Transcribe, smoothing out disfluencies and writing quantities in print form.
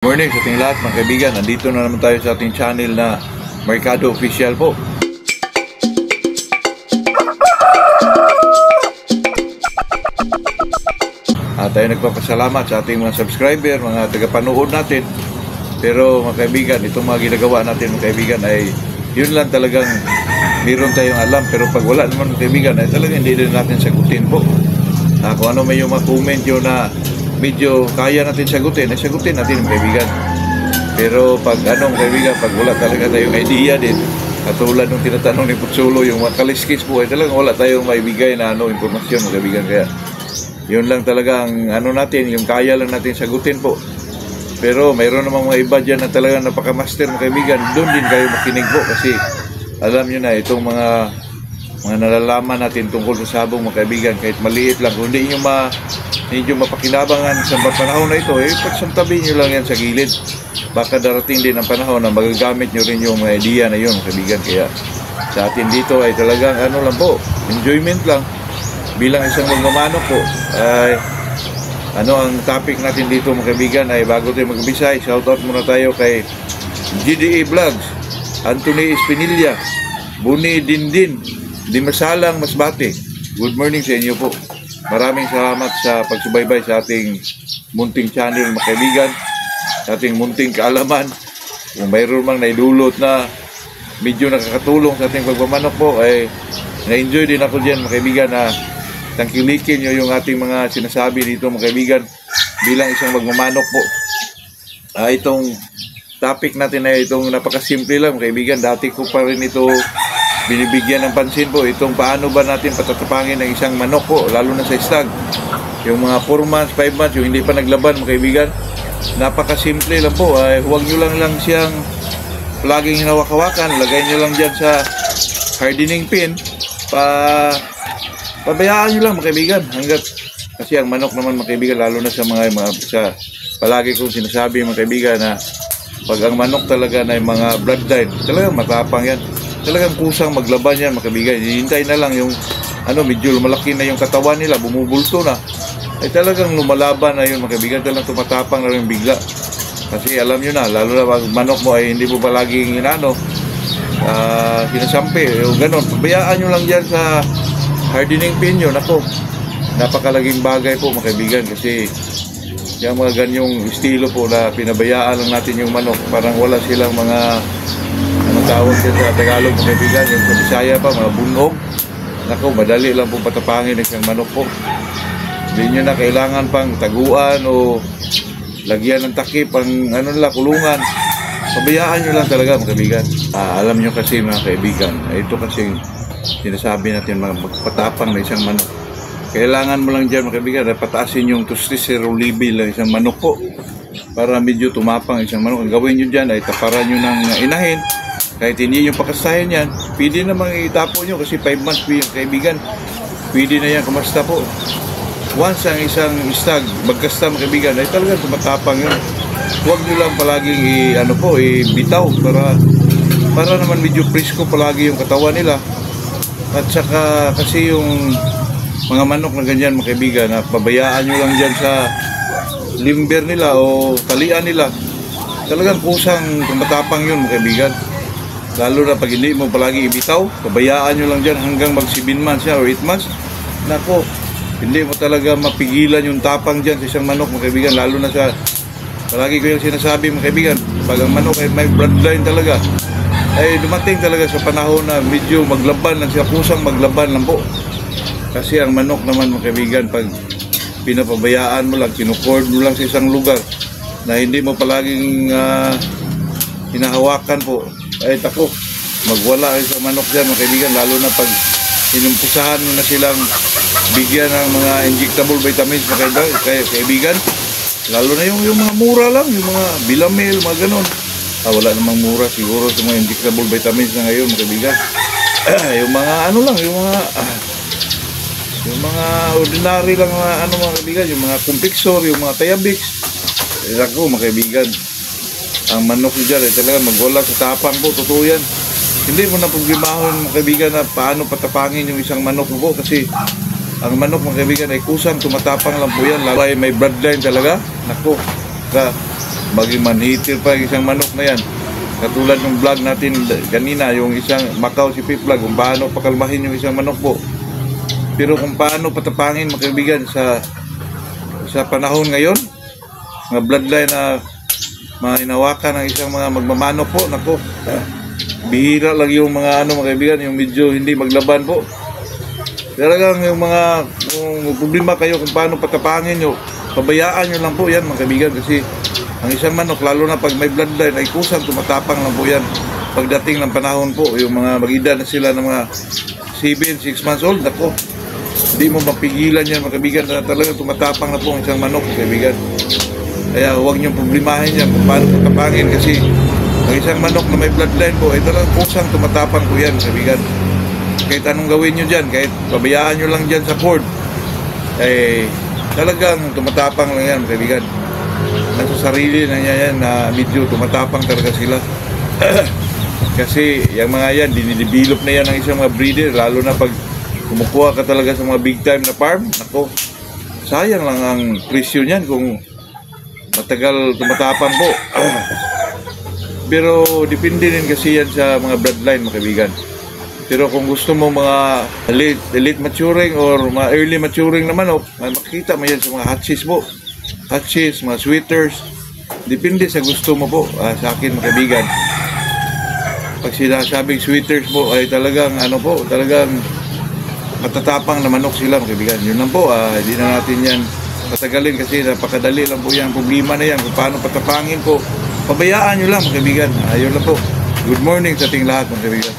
Morning sa ating lahat mga kaibigan. Nandito na naman tayo sa ating channel na Mercado Official po. Tayo nagpapasalamat sa ating mga subscriber, mga tagapanood natin. Pero mga kaibigan, itong mga ginagawa natin mga kaibigan ay yun lang talagang meron tayong alam. Pero pag wala naman mga kaibigan ay talagang hindi din natin sagutin po. Kung ano may yung mga comment yun na medyo kaya natin sagutin, ay sagutin natin mga kaibigan. Pero pag anong kaibigan, pag wala talaga tayong idea din, katulad nung tinatanong ni Putsulo, yung mga kaliskis po, ay talagang wala tayong maibigay na informasyon mga kaibigan. Kaya yun lang talaga ang natin, yung kaya lang natin sagutin po. Pero mayroon namang mga iba dyan na talagang napaka-master mga kaibigan, doon din kayo makinig po kasi alam nyo na itong mga nalalaman natin tungkol sa sabong mga kaibigan, kahit maliit lang, kung hindi nyo mapakinabangan sa panahon na ito, pagsantabi nyo lang yan sa gilid. Baka darating din ang panahon na magagamit nyo rin yung mga idea na yun mga kaibigan. Kaya sa atin dito ay talagang lang po, enjoyment lang. Bilang isang magmamanok po, ay ang topic natin dito mga kaibigan ay bago tayo mag-umpisa, shoutout muna tayo kay GDA Vlogs, Anthony Espinilla, Buni Dindin, Dimasalang Masbate. Good morning sa inyo po. Maraming salamat sa pagsubaybay sa ating munting channel mga kaibigan, sa ating munting kaalaman. Kung mayroon mang naidulot na medyo nakakatulong sa ating pagmamanok po, ay na-enjoy din ako dyan mga kaibigan na tangkilikin nyo yung ating mga sinasabi dito mga kaibigan bilang isang magmamanok po. Itong topic natin ay itong napakasimple lang mga kaibigan. Dati ko pa rin ito binibigyan ng pansin po, itong paano ba natin patatapangin ng isang manok po, lalo na sa stag. Yung mga 4 months, 5 months, yung hindi pa naglaban mga kaibigan, napakasimple lang po. Huwag nyo lang siyang laging hinawak-hawakan, lagay nyo lang dyan sa hardening pin, pabayaan nyo lang mga kaibigan hanggat, kasi ang manok naman mga kaibigan, lalo na sa sa palagi kong sinasabi mga kaibigan na pag ang manok talaga na yung mga bloodline, talagang matapang yan, talagang kusang maglaban yan mga kaibigan. Hihintay na lang yung medyo lumalaki na yung katawan nila, bumubulto na, ay talagang lumalaban na yun mga kaibigan, talagang tumatapang na rin bigla. Kasi alam nyo na, lalo na pag manok mo ay hindi mo pa laging sinasampi o ganon, pabayaan nyo lang dyan sa hardening pin yun. Ako, napakalaging bagay po mga kaibigan, kasi yung mga ganyong estilo po na pinabayaan lang natin yung manok, parang wala silang mga tawag yan sa Tagalog mga kaibigan, yung sa Bisaya pa, mga bunog. Nako, madali lang po patapangin ng isang manok po. Hindi nyo na kailangan pang taguan o lagyan ng takip ang kulungan. Pabayaan nyo lang talaga mga kaibigan. Alam nyo kasi mga kaibigan, ito kasi sinasabi natin mga patapang na isang manok. Kailangan mo lang dyan mga kaibigan, pataasin yung testosterone level ng isang manok po para medyo tumapang isang manok. Ang gawin nyo dyan ay taparan nyo ng inahin. Kahit hindi nyo pakastahin yan, pwede namang itapo nyo kasi 5 months po yung kaibigan. Pwede na yan kumasta po. Once ang isang stag magkasta mga kaibigan, ay talagang tumatapang yun. Huwag nyo lang palaging bitaw para naman medyo presko palagi yung katawan nila. At saka kasi yung mga manok na ganyan mga kaibigan, na pabayaan nyo lang dyan sa limber nila o talian nila, talagang kusang tumatapang yun mga kaibigan. Lalo na pag hindi mo palagi ibitaw, pabayaan nyo lang dyan hanggang mag 7 months or 8 months. Nako, hindi mo talaga mapigilan yung tapang dyan sa isang manok mga kaibigan. Lalo na sa, palagi ko yung sinasabi mga kaibigan, pag ang manok ay may bloodline talaga, ay dumating talaga sa panahon na medyo maglaban lang siya, kusang maglaban lang po. Kasi ang manok naman mga kaibigan, pag pinapabayaan mo lang, kinucord mo lang sa isang lugar na hindi mo palaging hinahawakan po, ay tako, magwala kayo sa manok dyan mga kaibigan. Lalo na pag inumpisahan mo na silang bigyan ng mga injectable vitamins mga kaibigan, lalo na yung mga mura lang, yung mga Bilamel, mga ganon. Wala namang mura siguro sa mga injectable vitamins na ngayon mga kaibigan. Yung mga yung mga ordinary lang mga kaibigan, yung mga Compixor, yung mga Tayabix. Ako mga kaibigan, ang manok dyan ay talaga magwala sa tapang po, totoo yan. Hindi mo na problemahon mga kaibigan na paano patapangin yung isang manok mo po, kasi ang manok mga kaibigan ay kusang tumatapang lang po yan. Lalo ay may bloodline talaga. Nako, maging manhitir pa yung isang manok na yan. Katulad ng vlog natin kanina, yung isang Macau si Piplag, kung paano pakalmahin yung isang manok po. Pero kung paano patapangin, mga kaibigan, sa panahon ngayon, mga bloodline na mahinawakan ng isang mga magmamano po, nako, bihira lang yung mga mga kaibigan, yung medyo hindi maglaban po. Talagang yung mga, kung problema kayo kung paano patapangin nyo, pabayaan nyo lang po yan, mga kaibigan, kasi ang isang manok, lalo na pag may bloodline, ay kusang tumatapang lang po yan. Pagdating ng panahon po, yung mga mag-edad na sila ng mga 7, 6 months old, nako, hindi mo mapigilan yan, mga kaibigan, na talagang tumatapang na po ang isang manok, mga kaibigan. Kaya huwag niyong problemahin yan kung paano patapangin, kasi ang isang manok na may bloodline po, ay talagang kusang tumatapang po yan, mga kaibigan. Kahit anong gawin nyo dyan, kahit pabayaan nyo lang dyan sa cord, ay talagang tumatapang lang yan, mga kaibigan. Nasa sarili na yan na medyo tumatapang talaga sila. Kasi yung mga yan, dinidevelop na yan ng isang mga breeder, lalo na pag kumukuha ka talaga sa mga big time na farm, nako, sayang lang ang presyo niyan kung matagal tumatapang po. Pero depende rin kasi yan sa mga bloodline, mga kaibigan. Pero kung gusto mo mga late maturing or mga early maturing na manok, makikita mo yan sa mga hatches po. Hatches, mga sweaters. Depende sa gusto mo po. Sa akin, mga kaibigan, pag sinasabing sweaters po ay talagang talagang matatapang na manok sila, mga kaibigan. Yun lang po, hindi na natin yan patagalin kasi napakadali lang po yan. Problema na yan kung paano patapangin po. Pabayaan nyo lang, mga kaibigan. Yun lang po. Good morning sa ating lahat, mga kaibigan.